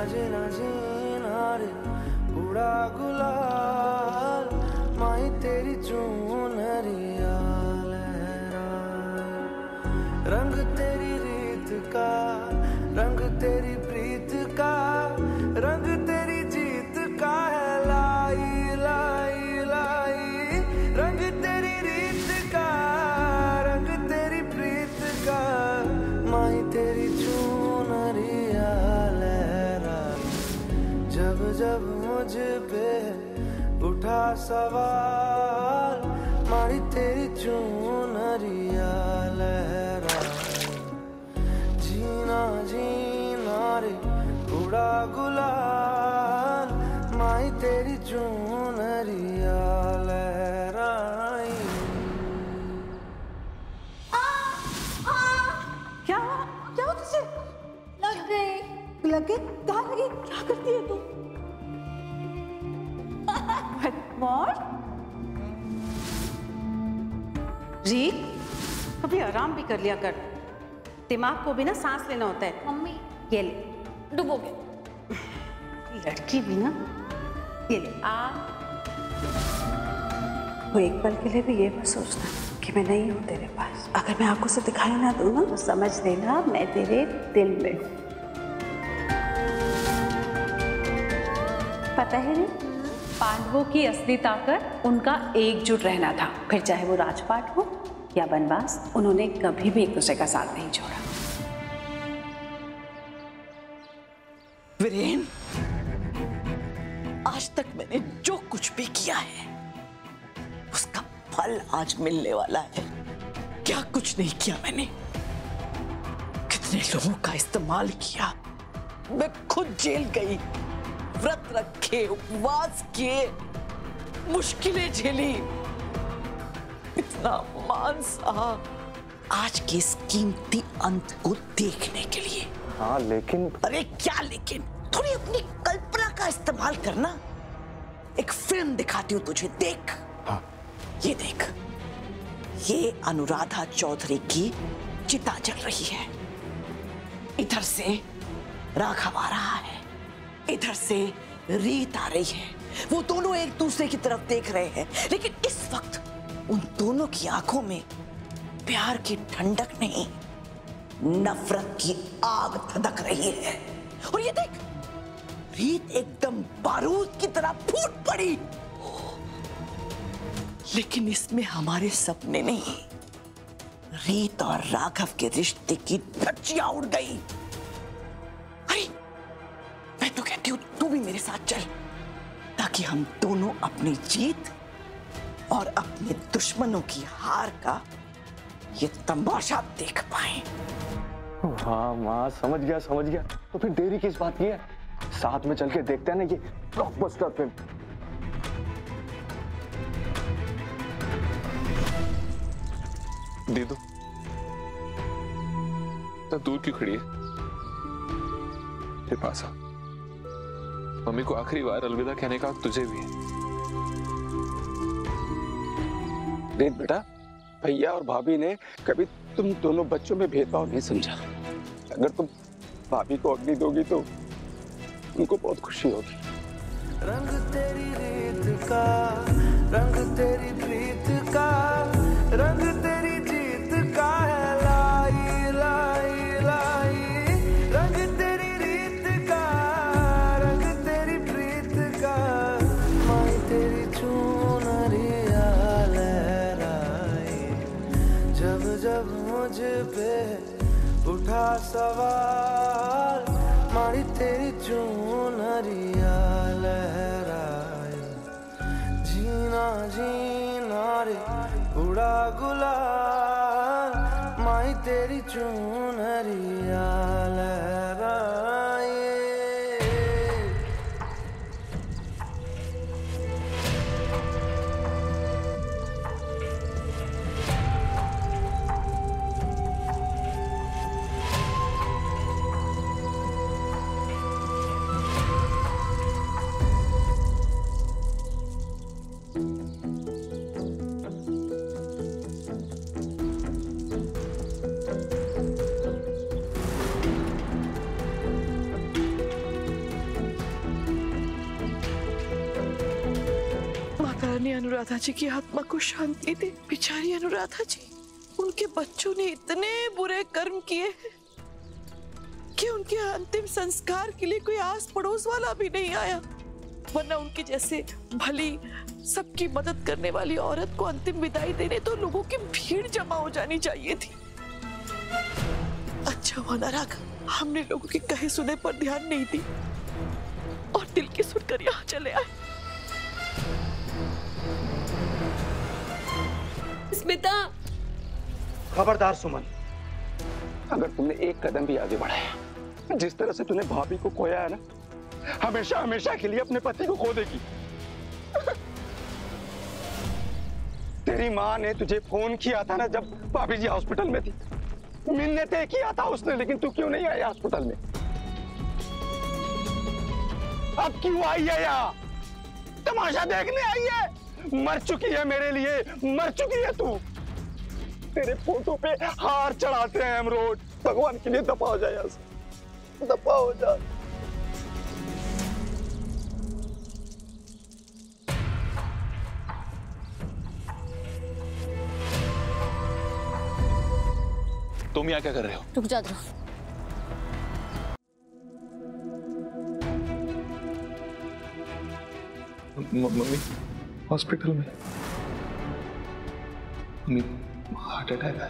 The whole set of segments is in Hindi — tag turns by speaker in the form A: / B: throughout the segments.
A: जीना जीना रे उड़ा गुलाल, माही तेरी चुनरिया लहराए। रंग तेरी रीत का, रंग तेरी प्रीत का, रंग तेरी जीत का है लाई लाई लाई। रंग तेरी रीत का, रंग तेरी प्रीत का, माही तेरी चुनरिया लहराए। जब जब मुझ पे उठा सवाल, माही तेरी चुनरिया लहराए। जीना जीना रे उड़ा गुलाल, माही तेरी चुनरिया लहराई।
B: क्या क्या तुझे लग गई? लग गई? कहाँ लगी? क्या करती है तू? What?
C: रीत, कभी आराम भी कर लिया कर। दिमाग को भी ना सांस लेना होता है।
B: मम्मी
C: ये ले,
B: डुबोगे?
C: लड़की भी ना, ये ले आ।
D: वो एक पल के लिए भी ये मत सोचना कि मैं नहीं हूँ तेरे पास। अगर मैं आंखों से दिखाई ना दूँ ना तो समझ लेना मैं तेरे दिल में हूँ। पता है ना, पांडवों की असली ताकत उनका एकजुट रहना था। फिर चाहे वो राजपाट हो या वनवास, उन्होंने कभी भी एक दूसरे का साथ नहीं छोड़ा।
E: वीरेन, आज तक मैंने जो कुछ भी किया है उसका फल आज मिलने वाला है। क्या कुछ नहीं किया मैंने, कितने लोगों का इस्तेमाल किया। मैं खुद जेल गई, व्रत रखे, उपवास किए, मुश्किलें झेली, इतना मान सहा आज के इस कीमती अंत को देखने के लिए।
F: हाँ लेकिन।
E: अरे क्या लेकिन, थोड़ी अपनी कल्पना का इस्तेमाल करना। एक फिल्म दिखाती हूँ तुझे, देख।
F: हाँ।
E: ये देख, ये अनुराधा चौधरी की चिता जल रही है। इधर से राघव आ रहा है, इधर से रीत आ रही है। वो दोनों एक दूसरे की तरफ देख रहे हैं, लेकिन इस वक्त उन दोनों की आंखों में प्यार की ठंडक नहीं, नफरत की आग धधक रही है। और ये देख, रीत एकदम बारूद की तरह फूट पड़ी। लेकिन इसमें हमारे सपने नहीं, रीत और राघव के रिश्ते की धज्जियां उड़ गई। अरे मैं तो कहती हूं तू भी मेरे साथ चल, ताकि हम दोनों अपनी जीत और अपने दुश्मनों की हार का ये तमाशा देख पाए।
F: हाँ माँ, समझ गया समझ गया। तो फिर देरी किस बात की है, साथ में चल के देखते हैं ना ये ब्लॉकबस्टर फिल्म।
G: दीदू, तो दूर क्यों खड़ी है? फिर पास आ। मम्मी को आखिरी बार अलविदा कहने का तुझे भी है।
H: देख बेटा, भैया और भाभी ने कभी तुम दोनों बच्चों में भेदभाव नहीं समझा। अगर तुम भाभी को अग्नि दोगी तो उनको बहुत खुशी होगी।
A: रंग तेरी रीत का, रंग तेरी प्रीत का, रंग तेरी जीत का है लाई लाई लाई। रंग तेरी रीत का, रंग तेरी प्रीत का, माही तेरी चुनरिया लहराई। जब जब मुझ पे उठा सवाल, माही तेरी चुनरिया लहराई। जीना जीना रे उड़ा गुलाल, माही तेरी चुनरिया लहराई।
I: ने अनुराधा जी की आत्मा को शांति दी। बेचारी अनुराधा जी, उनके बच्चों ने इतने बुरे कर्म किए कि उनके अंतिम संस्कार के लिए कोई आस पड़ोस वाला भी नहीं आया, वरना उनके जैसे भली सबकी मदद करने वाली औरत को अंतिम विदाई देने तो लोगों की भीड़ जमा हो जानी चाहिए थी। अच्छा हुआ ना राघव, हमने लोगों के कहे सुने पर ध्यान नहीं दी और दिल की सुनकर यहाँ चले आए।
J: स्मिता,
H: खबरदार सुमन, अगर तुमने एक कदम भी आगे बढ़ाया, जिस तरह से तूने भाभी को खोया है ना, हमेशा हमेशा के लिए अपने पति को खो देगी। तेरी माँ ने तुझे फोन किया था ना जब भाभी जी हॉस्पिटल में थी, मिलने तय किया था उसने, लेकिन तू क्यों नहीं आया हॉस्पिटल में? अब क्यों आई है यहाँ? तमाशा देखने आई है? मर चुकी है मेरे लिए, मर चुकी है तू। तेरे फोटो पे हार चढ़ाते हैं हम रोज। भगवान के लिए दफा हो जाए यहाँ से, दफा हो जा।
G: तुम यहाँ क्या कर रहे हो?
J: रुक जा ध्रुव।
G: मम्मी हॉस्पिटल में, मम्मी हार्ट अटैक आया।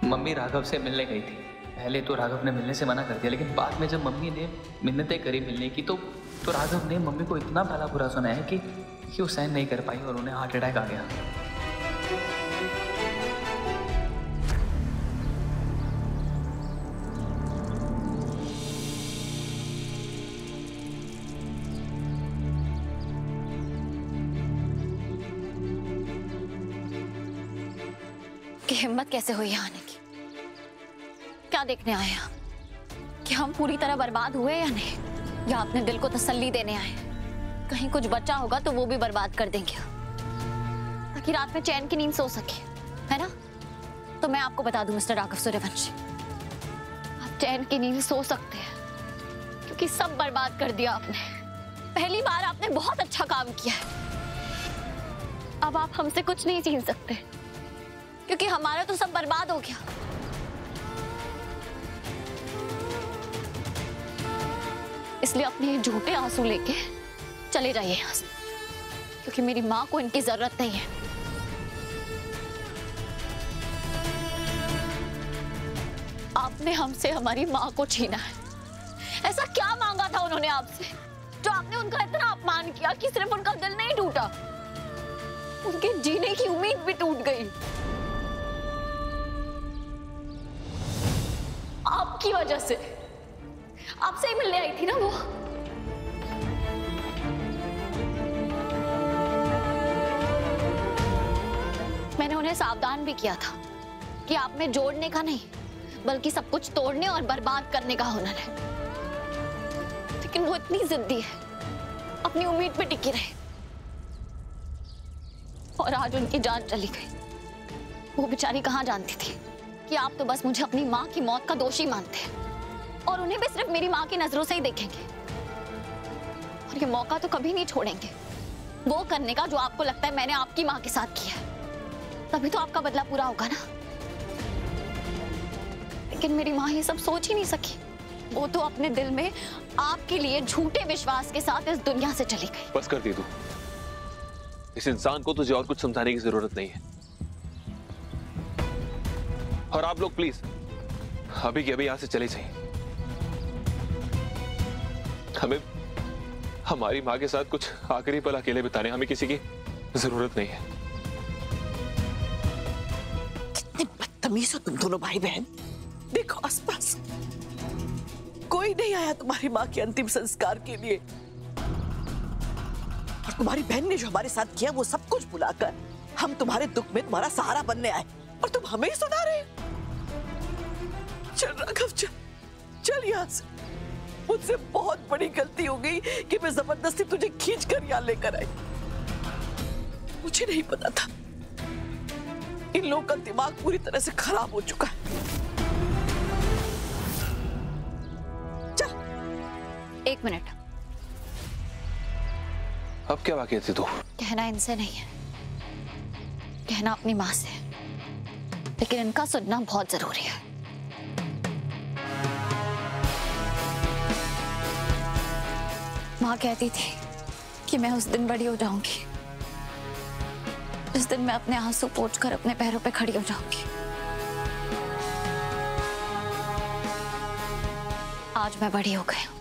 K: मम्मी राघव से मिलने गई थी। पहले तो राघव ने मिलने से मना कर दिया, लेकिन बाद में जब मम्मी ने मिन्नतें करी मिलने की तो राघव ने मम्मी को इतना भला बुरा सुनाया कि वो सहन नहीं कर पाई और उन्हें हार्ट अटैक आ गया।
J: कि हिम्मत कैसे हुई यहाँ आने की? क्या देखने आए आप? कि हम पूरी तरह बर्बाद हुए या नहीं, या अपने दिल को तसल्ली देने आए? कहीं कुछ बचा होगा तो वो भी बर्बाद कर देंगे ताकि रात में चैन की नींद सो सके, है ना? तो मैं आपको बता दूं मिस्टर राघव सूर्यवंशी, आप चैन की नींद सो सकते हैं क्योंकि सब बर्बाद कर दिया आपने। पहली बार आपने बहुत अच्छा काम किया है। अब आप हमसे कुछ नहीं छीन सकते क्योंकि हमारा तो सब बर्बाद हो गया। इसलिए अपने झूठे आंसू लेके चले जाइए यहाँ से, क्योंकि मेरी माँ को इनकी जरूरत नहीं है। आपने हमसे हमारी माँ को छीना है। ऐसा क्या मांगा था उन्होंने आपसे जो आपने उनका इतना अपमान किया कि सिर्फ उनका दिल नहीं टूटा, उनके जीने की उम्मीद भी टूट गई। आपकी वजह से, आपसे ही मिलने आई थी ना वो। मैंने उन्हें सावधान भी किया था कि आप में जोड़ने का नहीं बल्कि सब कुछ तोड़ने और बर्बाद करने का हुनर है, लेकिन वो इतनी जिद्दी है, अपनी उम्मीद पे टिके रहे और आज उनकी जान चली गई। वो बेचारी कहाँ जानती थी कि आप तो बस मुझे अपनी माँ की मौत का दोषी मानते हैं और उन्हें भी सिर्फ मेरी माँ की नजरों से ही देखेंगे और ये मौका तो कभी नहीं छोड़ेंगे वो करने का जो आपको लगता है मैंने आपकी माँ के साथ किया है। तभी तो आपका बदला पूरा होगा ना। लेकिन मेरी माँ ये सब सोच ही नहीं सकी। वो तो अपने दिल में आपके लिए झूठे विश्वास के साथ इस दुनिया से चली गई।
G: बस कर दी तू। इस इंसान को तुझे और कुछ समझाने की जरूरत नहीं है। और आप लोग प्लीज अभी के अभी यहां से चले जाइए। हमें हमारी माँ के साथ कुछ आखिरी पल अकेले बिताने हमें किसी की जरूरत नहीं है।
E: कितने बदतमीज हो तुम दोनों भाई बहन।
I: देखो आसपास कोई नहीं आया तुम्हारी माँ के अंतिम संस्कार के लिए, और तुम्हारी बहन ने जो हमारे साथ किया वो सब कुछ भुलाकर हम तुम्हारे दुख में तुम्हारा सहारा बनने आए और तुम हमें ही सुना रहे। चल राघव चल, चल यहाँ से। मुझसे बहुत बड़ी गलती हो गई कि मैं जबरदस्ती तुझे खींच कर यहाँ लेकर आई। मुझे नहीं पता था इन लोगों का दिमाग पूरी तरह से खराब हो चुका है। चल।
J: 1 मिनट।
G: अब क्या बाकी थी तू?
J: कहना इनसे नहीं है, कहना अपनी माँ से, लेकिन इनका सुनना बहुत जरूरी है। माँ कहती थी कि मैं उस दिन बड़ी हो जाऊंगी जिस दिन मैं अपने आंसू पोंछकर अपने पैरों पे खड़ी हो जाऊंगी। आज मैं बड़ी हो गई हूं।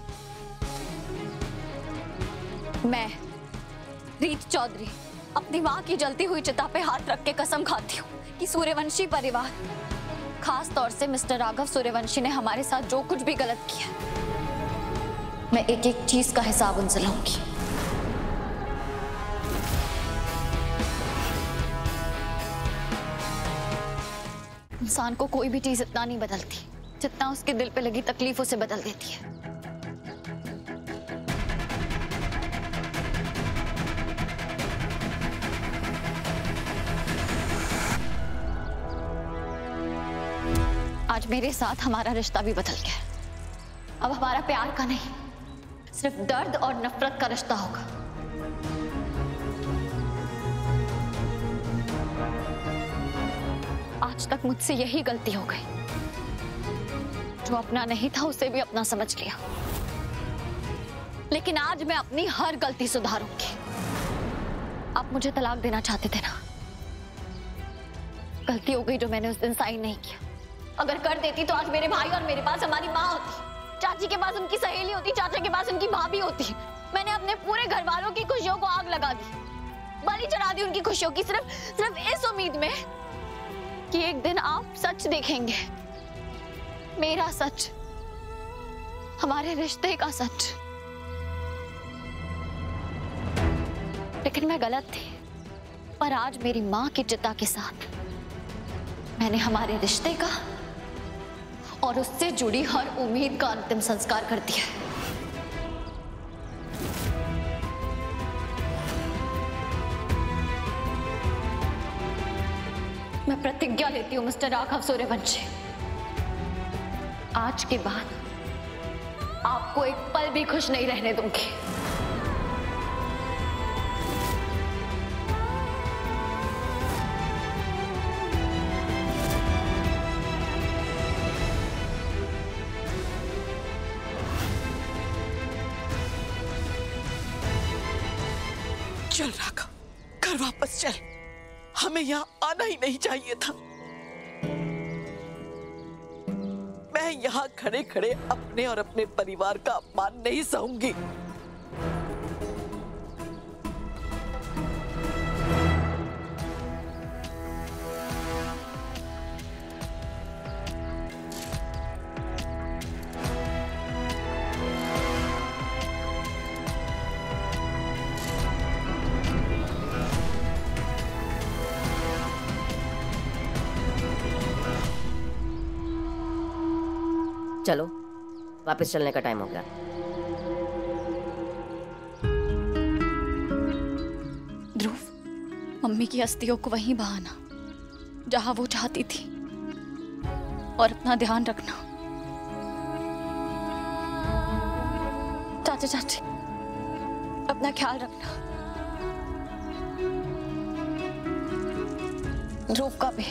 J: मैं रीत चौधरी अपनी माँ की जलती हुई चिता पे हाथ रख के कसम खाती हूँ कि सूर्यवंशी परिवार, खास तौर से मिस्टर राघव सूर्यवंशी ने हमारे साथ जो कुछ भी गलत किया, मैं एक एक चीज का हिसाब उनसे लूंगी। इंसान को कोई भी चीज इतना नहीं बदलती जितना उसके दिल पे लगी तकलीफ उसे बदल देती है। आज मेरे साथ हमारा रिश्ता भी बदल गया। अब हमारा प्यार का नहीं, सिर्फ दर्द और नफरत का रिश्ता होगा। आज तक मुझसे यही गलती हो गई, जो अपना नहीं था उसे भी अपना समझ लिया। लेकिन आज मैं अपनी हर गलती सुधारूंगी। आप मुझे तलाक देना चाहते थे ना? गलती हो गई जो मैंने उस दिन साइन नहीं किया। अगर कर देती तो आज मेरे भाई और मेरे पास हमारी माँ होती, चाची के पास उनकी सहेली होती, चाचा के पास उनकी भाभी होती। मैंने अपने पूरे घर वालों की खुशियों को आग लगा दी, बलि चढ़ा दी उनकी खुशियों की, सिर्फ इस उम्मीद में कि एक दिन आप सच देखेंगे, मेरा सच, हमारे रिश्ते का सच। लेकिन मैं गलत थी, पर आज मेरी माँ की चिता के साथ मैंने हमारे रिश्ते का और उससे जुड़ी हर उम्मीद का अंतिम संस्कार कर दिया है। मैं प्रतिज्ञा लेती हूँ मिस्टर राघव सूर्यवंशी, आज के बाद आपको एक पल भी खुश नहीं रहने दूंगी।
I: चल राघव, घर वापस चल। हमें यहाँ आना ही नहीं चाहिए था। मैं यहाँ खड़े खड़े अपने और अपने परिवार का अपमान नहीं सहूंगी।
L: चलो वापस चलने का टाइम हो गया।
J: ध्रुव, मम्मी की अस्थियों को वहीं बहाना जहां वो चाहती थी, और अपना ध्यान रखना। चाचा चाची, अपना ख्याल रखना। ध्रुव का भी।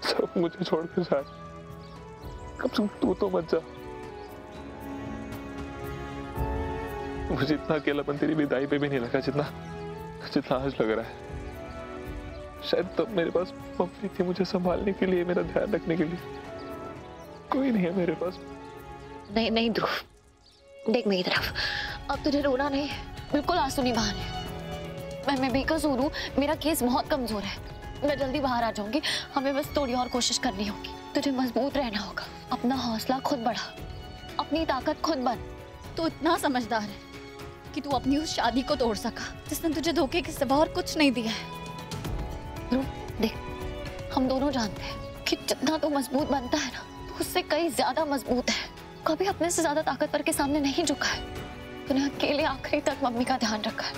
G: सब मुझे छोड़कर जा, कम से कम तू तो मत जा। मुझे इतना अकेलापन तेरी विदाई पे भी नहीं लगा जितना आज लग रहा है। शायद तब मेरे पास मम्मी थी मुझे संभालने के लिए, मेरा ध्यान रखने के लिए। कोई नहीं है मेरे पास।
J: नहीं नहीं ध्रुव, देख मेरी तरफ। अब तुझे रोना नहीं है, बिल्कुल आंसू नहीं बहाने। मैं बेकसूर हूँ, मेरा केस बहुत कमजोर है। मैं जल्दी बाहर आ जाऊंगी, हमें बस थोड़ी और कोशिश करनी होगी। तुझे मजबूत रहना होगा, अपना हौसला खुद बढ़ा, अपनी ताकत खुद बन। तू इतना समझदार है कि तू अपनी उस शादी को तोड़ सका जिसने तुझे धोखे के सिवा और कुछ नहीं दिया है। ध्रुव देख, हम दोनों जानते हैं कि जितना तू मजबूत बनता है ना, तो उससे कई ज्यादा मजबूत है। कभी अपने से ज्यादा ताकतवर के सामने नहीं झुका है। तूने अकेले आखिरी तक मम्मी का ध्यान रखा है।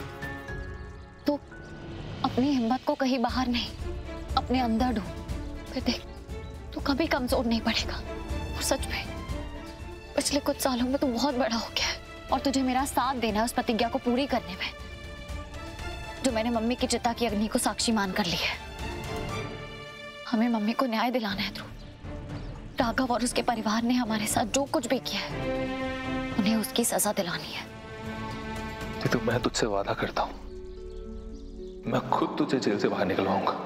J: तो अपनी हिम्मत को कहीं बाहर नहीं, अपने अंदर ढूंढ। फिर देख, तू कभी कमजोर नहीं पड़ेगा। और सच में पिछले कुछ सालों में तू बहुत बड़ा हो गया है और तुझे मेरा साथ देना है उस प्रतिज्ञा को पूरी करने में जो मैंने मम्मी की चिता की अग्नि को साक्षी मान कर ली है। हमें मम्मी को न्याय दिलाना है ध्रुव। राघव और उसके परिवार ने हमारे साथ जो कुछ भी किया है उन्हें उसकी सजा दिलानी है।
G: तो मैं तुझसे वादा करता हूं, मैं खुद तुझे जेल से बाहर निकलवाऊंगा।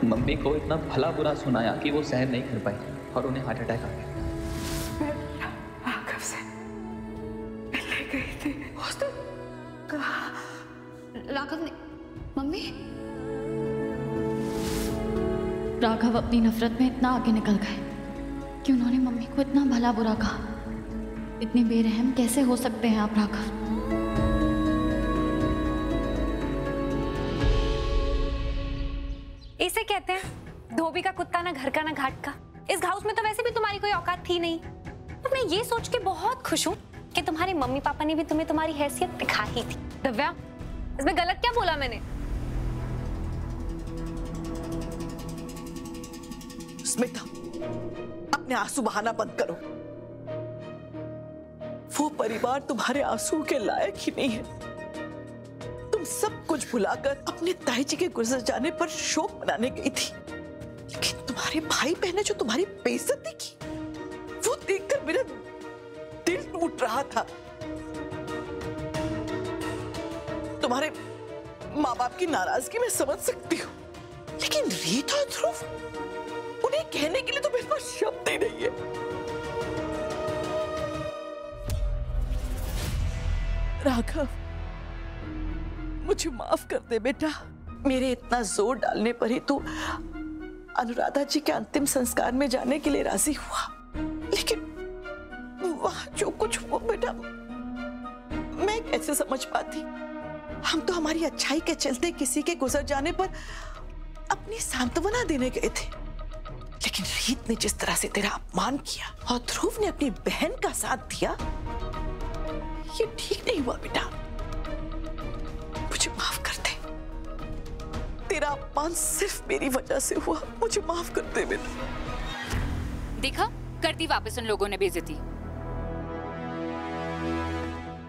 K: मम्मी को इतना भला बुरा सुनाया कि वो सहन नहीं कर पाई और उन्हें हार्ट अटैक आ गया।
B: मैं राघव से मिलने गई थी। उस दिन कहा
J: राघव ने मम्मी, राघव अपनी नफरत में इतना आगे निकल गए कि उन्होंने मम्मी को इतना भला बुरा कहा। इतने बेरहम कैसे हो सकते हैं आप राघव?
M: इसे कहते हैं धोबी का कुत्ता, ना घर का ना घाट का। इस हाउस में तो वैसे भी तुम्हारी कोई औकात थी नहीं। तो मैं ये सोच के बहुत खुश हूँ कि तुम्हारे मम्मी पापा ने भी तुम्हें तुम्हारी हैसियत दिखा ही थी। दिव्या, इसमें गलत क्या बोला मैंने?
I: स्मिता, अपने आंसू बहाना बंद करो। वो परिवार तुम्हारे आंसू के लायक ही नहीं है। तुम सब कुछ भुलाकर अपने ताई जी के गुजर जाने पर शोक मनाने गई थी, लेकिन तुम्हारे भाई बहने जो तुम्हारी बेइज्जती की, वो देखकर मेरा दिल टूट रहा था। तुम्हारे माँ बाप की नाराजगी मैं समझ सकती हूँ, लेकिन रीत और ध्रुव, उन्हें कहने के लिए तो मेरे पास शब्द ही नहीं है। राघव, मुझे माफ कर दे बेटा। मेरे इतना जोर डालने पर ही तू अनुराधा जी के अंतिम संस्कार में जाने के लिए राजी हुआ, लेकिन वहां जो कुछ हुआ बेटा, मैं कैसे समझ पाती। हम तो हमारी अच्छाई के चलते किसी के गुजर जाने पर अपनी सांत्वना देने गए थे, लेकिन रीत ने जिस तरह से तेरा अपमान किया और ध्रुव ने अपनी बहन का साथ दिया, ये ठीक नहीं हुआ बेटा। मुझे माफ कर दे। तेरा अपमान सिर्फ मेरी वजह से हुआ, मुझे माफ कर दे बेटा।
M: देखा, कर दी वापस उन लोगों ने बेइज्जती।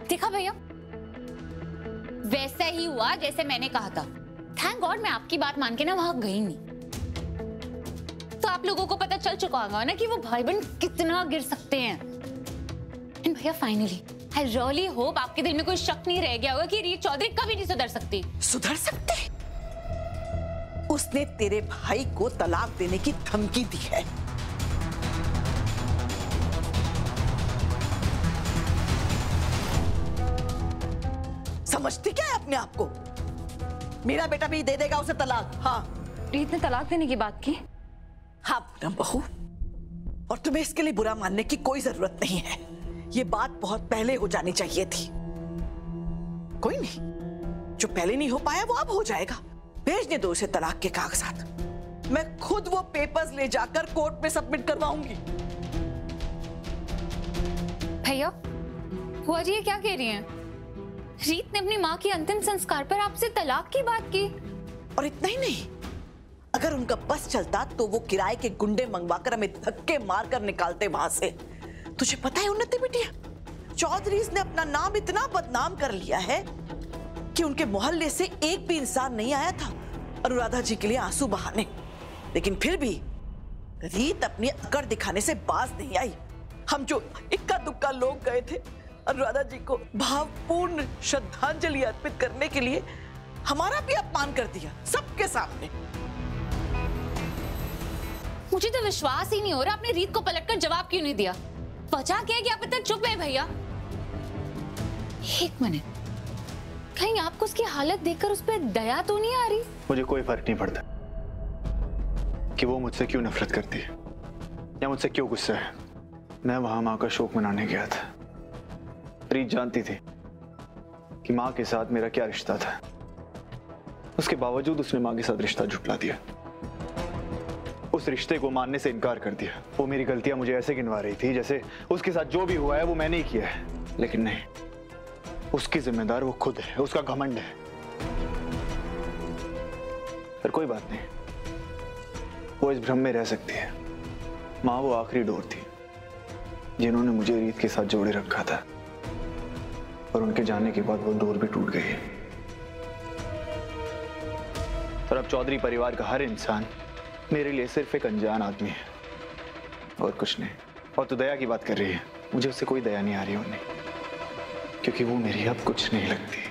M: देखा भैया, वैसा ही हुआ जैसे मैंने कहा था। थैंक गॉड मैं आपकी बात मान के ना वहां गई नहीं, तो आप लोगों को पता चल चुका होगा ना कि वो भाई बहन कितना गिर सकते हैं। एंड भैया फाइनली आई रियली होप आपके दिल में कोई शक नहीं रह गया होगा कि रीत चौधरी कभी नहीं सुधर सकती।
I: सुधर सकते? उसने तेरे भाई को तलाक देने की धमकी दी है। समझती क्या है अपने आप को? मेरा बेटा भी दे देगा उसे तलाक। हाँ,
M: रीत ने तलाक देने की बात की?
I: हाँ पूनम बहू, और तुम्हें इसके लिए बुरा मानने की कोई जरूरत नहीं है। ये बात बहुत पहले हो जानी चाहिए थी। कोई नहीं, जो पहले नहीं हो पाया वो अब हो जाएगा। भेजने दो उसे तलाक के कागजात। मैं खुद वो पेपर्स ले जाकर कोर्ट में सबमिट करवाऊंगी।
M: भैया, बुआ जी ये क्या कह रही हैं? रीत ने अपनी माँ के अंतिम संस्कार पर आपसे तलाक की बात की।
I: और इतना ही नहीं, अगर उनका बस चलता तो वो किराए के गुंडे मंगवाकर हमें धक्के मारकर निकालते वहां से। तुझे पता है उन्नति बिटिया, चौधरीज ने अपना नाम इतना बदनाम कर लिया है कि उनके मोहल्ले से एक भी इंसान नहीं आया था अनुराधा जी के लिए आंसू बहाने। लेकिन फिर भी रीत अपनी अकड़ दिखाने से बाज नहीं आई। हम जो इक्का दुक्का लोग गए थे अनुराधा जी को भावपूर्ण श्रद्धांजलि अर्पित करने के लिए, हमारा भी अपमान कर दिया सबके सामने।
M: मुझे तो विश्वास ही नहीं हो रहा आपने रीत को पलटकर जवाब क्यों नहीं दिया। वजह क्या है कि आप इतना चुप है भैया? एक मिनट, कहीं आपको उसकी हालत देखकर उस पर दया तो नहीं आ रही?
F: मुझे कोई फर्क नहीं पड़ता कि वो मुझसे क्यों नफरत करती है या मुझसे क्यों गुस्सा है। मैं वहां माँ का शोक मनाने गया था। रीत जानती थी कि माँ के साथ मेरा क्या रिश्ता था, उसके बावजूद उसने माँ के साथ रिश्ता जुटला दिया, उस रिश्ते को मानने से इनकार कर दिया। वो मेरी गलतियां मुझे ऐसे गिनवा रही थी जैसे उसके साथ जो भी हुआ है वो मैंने ही किया है, लेकिन नहीं, उसकी जिम्मेदार वो खुद है, उसका घमंड है। पर कोई बात नहीं, वो इस भ्रम में रह सकती है। माँ वो आखिरी डोर थी जिन्होंने मुझे रीत के साथ जोड़े रखा था, और उनके जाने के बाद वो डोर भी टूट गई। और अब चौधरी परिवार का हर इंसान मेरे लिए सिर्फ एक अनजान आदमी है और कुछ नहीं। और तू दया की बात कर रही है, मुझे उससे कोई दया नहीं आ रही उन्हें, क्योंकि वो मेरी अब कुछ नहीं लगती।